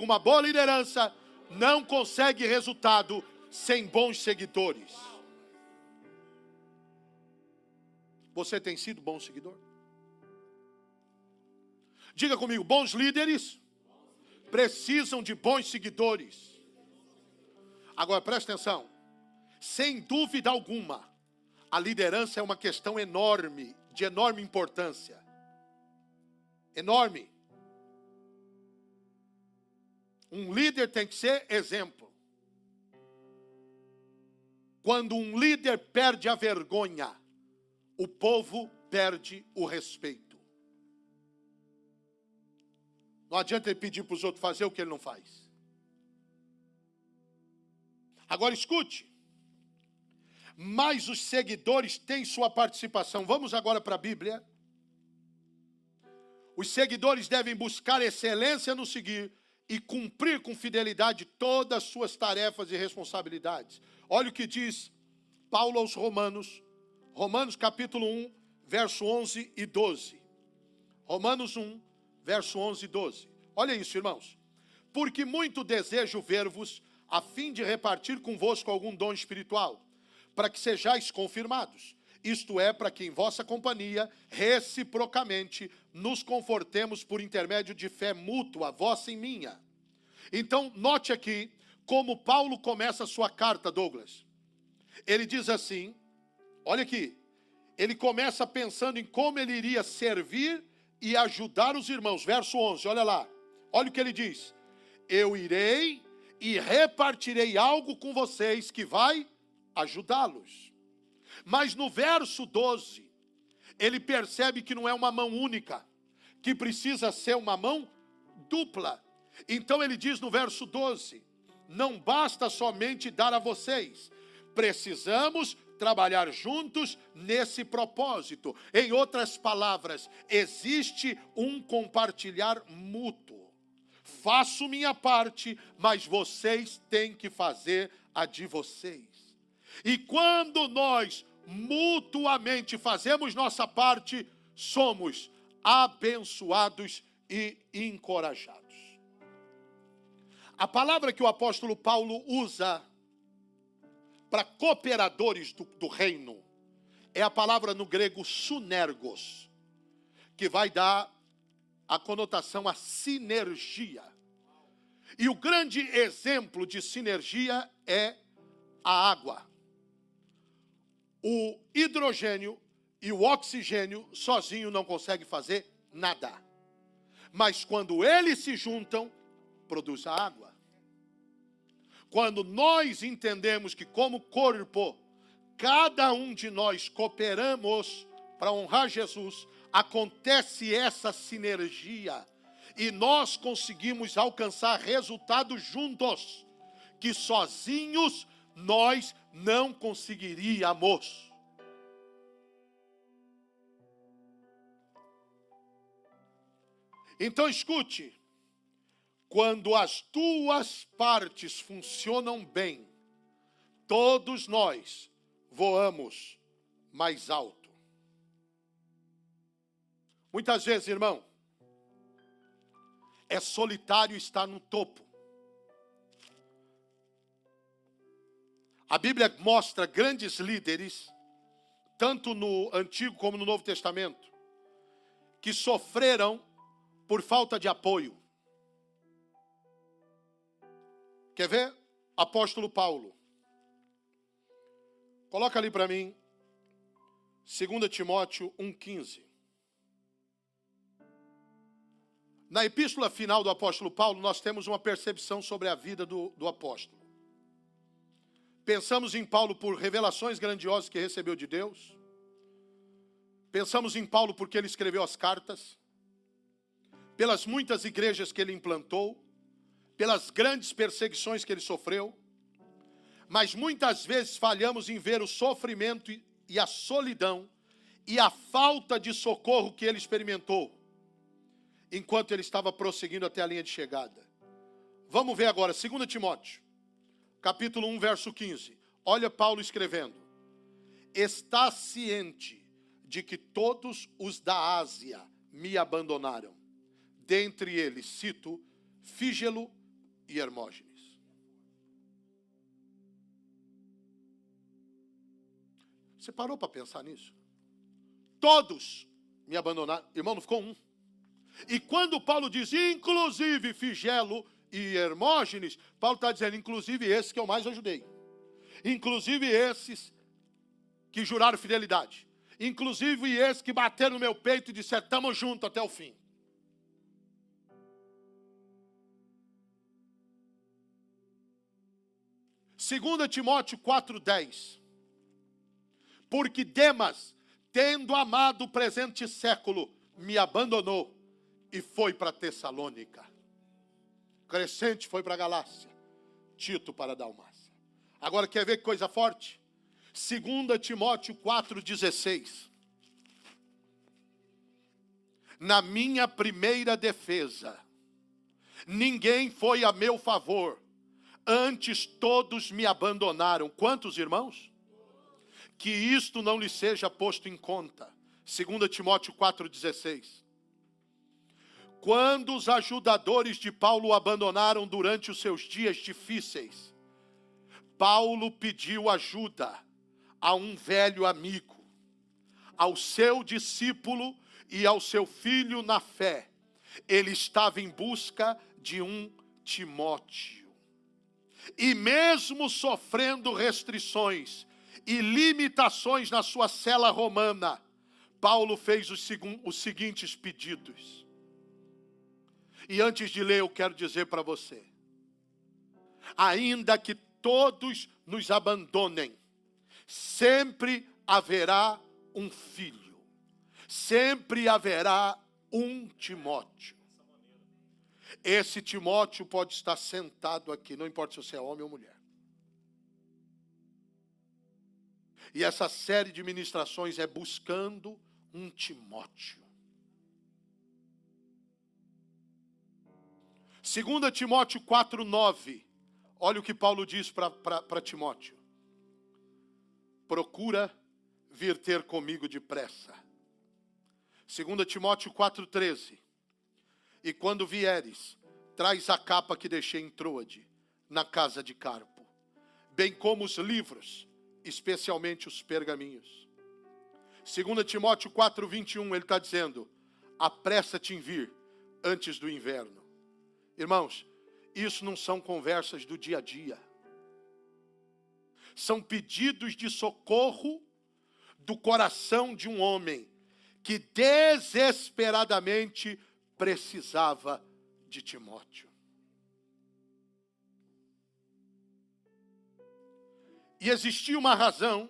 Uma boa liderança não consegue resultado sem bons seguidores. Você tem sido bom seguidor? Diga comigo, bons líderes precisam de bons seguidores. Agora presta atenção, sem dúvida alguma, a liderança é uma questão enorme, de enorme importância. Enorme. Um líder tem que ser exemplo. Quando um líder perde a vergonha, o povo perde o respeito. Não adianta ele pedir para os outros fazer o que ele não faz. Agora escute. Mas os seguidores têm sua participação. Vamos agora para a Bíblia. Os seguidores devem buscar excelência no seguir e cumprir com fidelidade todas as suas tarefas e responsabilidades. Olha o que diz Paulo aos Romanos. Romanos capítulo 1, verso 11 e 12. Romanos 1, verso 11 e 12. Olha isso, irmãos. Porque muito desejo ver-vos, a fim de repartir convosco algum dom espiritual, para que sejais confirmados. Isto é, para que em vossa companhia, reciprocamente, nos confortemos por intermédio de fé mútua, vossa e minha. Então, note aqui como Paulo começa a sua carta, Douglas. Ele diz assim, olha aqui, ele começa pensando em como ele iria servir e ajudar os irmãos. Verso 11, olha lá. Olha o que ele diz. Eu irei e repartirei algo com vocês que vai ajudá-los. Mas no verso 12, ele percebe que não é uma mão única, que precisa ser uma mão dupla. Então ele diz no verso 12, não basta somente dar a vocês, precisamos trabalhar juntos nesse propósito. Em outras palavras, existe um compartilhar mútuo. Faço minha parte, mas vocês têm que fazer a de vocês. E quando nós mutuamente fazemos nossa parte, somos abençoados e encorajados. A palavra que o apóstolo Paulo usa para cooperadores do reino é a palavra no grego sunergos, que vai dar a conotação a sinergia. E o grande exemplo de sinergia é a água. O hidrogênio e o oxigênio sozinho não conseguem fazer nada. Mas quando eles se juntam, produz a água. Quando nós entendemos que como corpo, cada um de nós cooperamos para honrar Jesus, acontece essa sinergia e nós conseguimos alcançar resultados juntos que sozinhos nós não conseguiríamos. Então escute, quando as duas partes funcionam bem, todos nós voamos mais alto. Muitas vezes, irmão, é solitário estar no topo. A Bíblia mostra grandes líderes, tanto no Antigo como no Novo Testamento, que sofreram por falta de apoio. Quer ver? Apóstolo Paulo. Coloca ali para mim, 2 Timóteo 1,15. Na epístola final do apóstolo Paulo, nós temos uma percepção sobre a vida do apóstolo. Pensamos em Paulo por revelações grandiosas que recebeu de Deus. Pensamos em Paulo porque ele escreveu as cartas. Pelas muitas igrejas que ele implantou. Pelas grandes perseguições que ele sofreu. Mas muitas vezes falhamos em ver o sofrimento e a solidão e a falta de socorro que ele experimentou enquanto ele estava prosseguindo até a linha de chegada. Vamos ver agora, 2 Timóteo, capítulo 1, verso 15. Olha Paulo escrevendo. Está ciente de que todos os da Ásia me abandonaram. Dentre eles, cito, Fígelo, e Hermógenes. Você parou para pensar nisso? Todos me abandonaram. Irmão, não ficou um. E quando Paulo diz, inclusive Figelo e Hermógenes, Paulo está dizendo, inclusive esses que eu mais ajudei. Inclusive esses que juraram fidelidade. Inclusive esses que bateram no meu peito e disseram, estamos juntos até o fim. Segunda Timóteo 4:10. Porque Demas, tendo amado o presente século, me abandonou e foi para Tessalônica. Crescente foi para Galácia, Tito para Dalmácia. Agora quer ver que coisa forte? 2 Timóteo 4:16. Na minha primeira defesa, ninguém foi a meu favor, antes todos me abandonaram. Quantos irmãos? Que isto não lhe seja posto em conta. 2 Timóteo 4:16. Quando os ajudadores de Paulo o abandonaram durante os seus dias difíceis, Paulo pediu ajuda a um velho amigo, ao seu discípulo e ao seu filho na fé. Ele estava em busca de um Timóteo. E mesmo sofrendo restrições e limitações na sua cela romana, Paulo fez os seguintes pedidos. E antes de ler, eu quero dizer para você, ainda que todos nos abandonem, sempre haverá um filho, sempre haverá um Timóteo. Esse Timóteo pode estar sentado aqui, não importa se você é homem ou mulher. E essa série de ministrações é buscando um Timóteo. 2 Timóteo 4:9. Olha o que Paulo diz para Timóteo. Procura vir ter comigo depressa. 2 Timóteo 4:13. E quando vieres, traz a capa que deixei em Troade, na casa de Carpo, bem como os livros, especialmente os pergaminhos. 2 Timóteo 4:21, ele está dizendo, apressa-te em vir antes do inverno. Irmãos, isso não são conversas do dia a dia. São pedidos de socorro do coração de um homem que desesperadamente precisava de Timóteo. E existia uma razão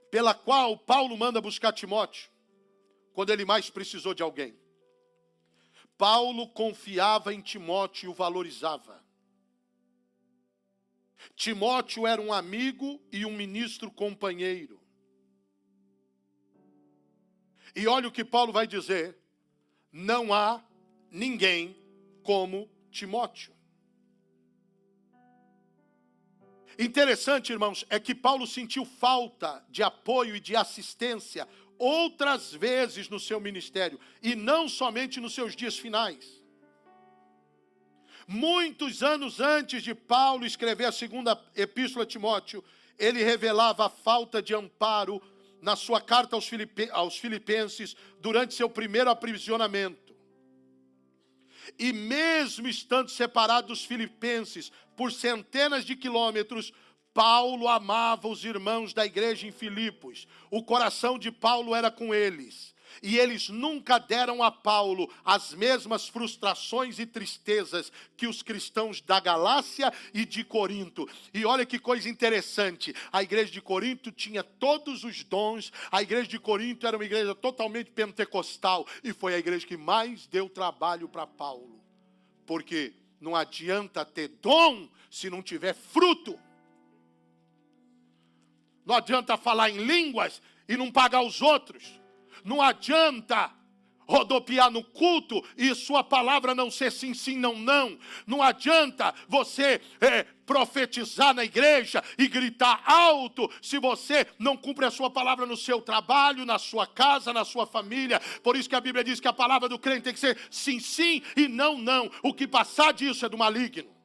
pela qual Paulo manda buscar Timóteo, quando ele mais precisou de alguém. Paulo confiava em Timóteo e o valorizava. Timóteo era um amigo e um ministro companheiro. E olha o que Paulo vai dizer, não há ninguém como Timóteo. Interessante, irmãos, é que Paulo sentiu falta de apoio e de assistência outras vezes no seu ministério, e não somente nos seus dias finais. Muitos anos antes de Paulo escrever a segunda epístola a Timóteo, ele revelava a falta de amparo na sua carta aos Filipenses durante seu primeiro aprisionamento. E mesmo estando separado dos filipenses por centenas de quilômetros, Paulo amava os irmãos da igreja em Filipos. O coração de Paulo era com eles. E eles nunca deram a Paulo as mesmas frustrações e tristezas que os cristãos da Galácia e de Corinto. E olha que coisa interessante. A igreja de Corinto tinha todos os dons. A igreja de Corinto era uma igreja totalmente pentecostal. E foi a igreja que mais deu trabalho para Paulo. Porque não adianta ter dom se não tiver fruto. Não adianta falar em línguas e não pagar os outros. Não adianta rodopiar no culto e sua palavra não ser sim, sim, não, não. Não adianta você profetizar na igreja e gritar alto se você não cumpre a sua palavra no seu trabalho, na sua casa, na sua família. Por isso que a Bíblia diz que a palavra do crente tem que ser sim, sim e não, não. O que passar disso é do maligno.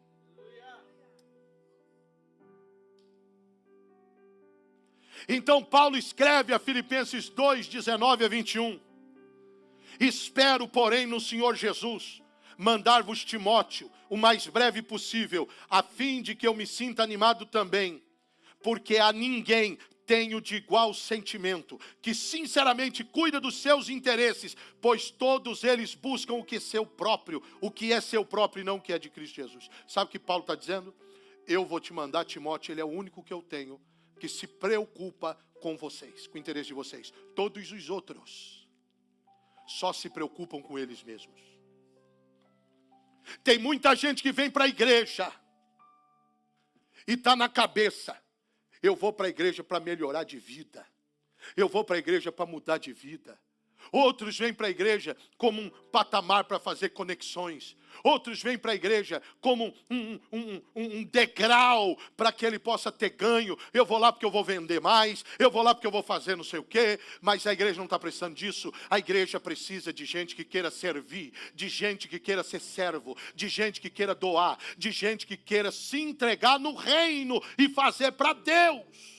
Então Paulo escreve a Filipenses 2, 19 a 21. Espero, porém, no Senhor Jesus, mandar-vos Timóteo o mais breve possível, a fim de que eu me sinta animado também, porque a ninguém tenho de igual sentimento, que sinceramente cuida dos seus interesses, pois todos eles buscam o que é seu próprio e não o que é de Cristo Jesus. Sabe o que Paulo está dizendo? Eu vou te mandar Timóteo, ele é o único que eu tenho, que se preocupa com vocês, com o interesse de vocês. Todos os outros só se preocupam com eles mesmos. Tem muita gente que vem para a igreja e está na cabeça: eu vou para a igreja para melhorar de vida. Eu vou para a igreja para mudar de vida. Outros vêm para a igreja como um patamar para fazer conexões. Outros vêm para a igreja como um degrau para que ele possa ter ganho. Eu vou lá porque eu vou vender mais. Eu vou lá porque eu vou fazer não sei o quê. Mas a igreja não está precisando disso. A igreja precisa de gente que queira servir. De gente que queira ser servo. De gente que queira doar. De gente que queira se entregar no reino e fazer para Deus.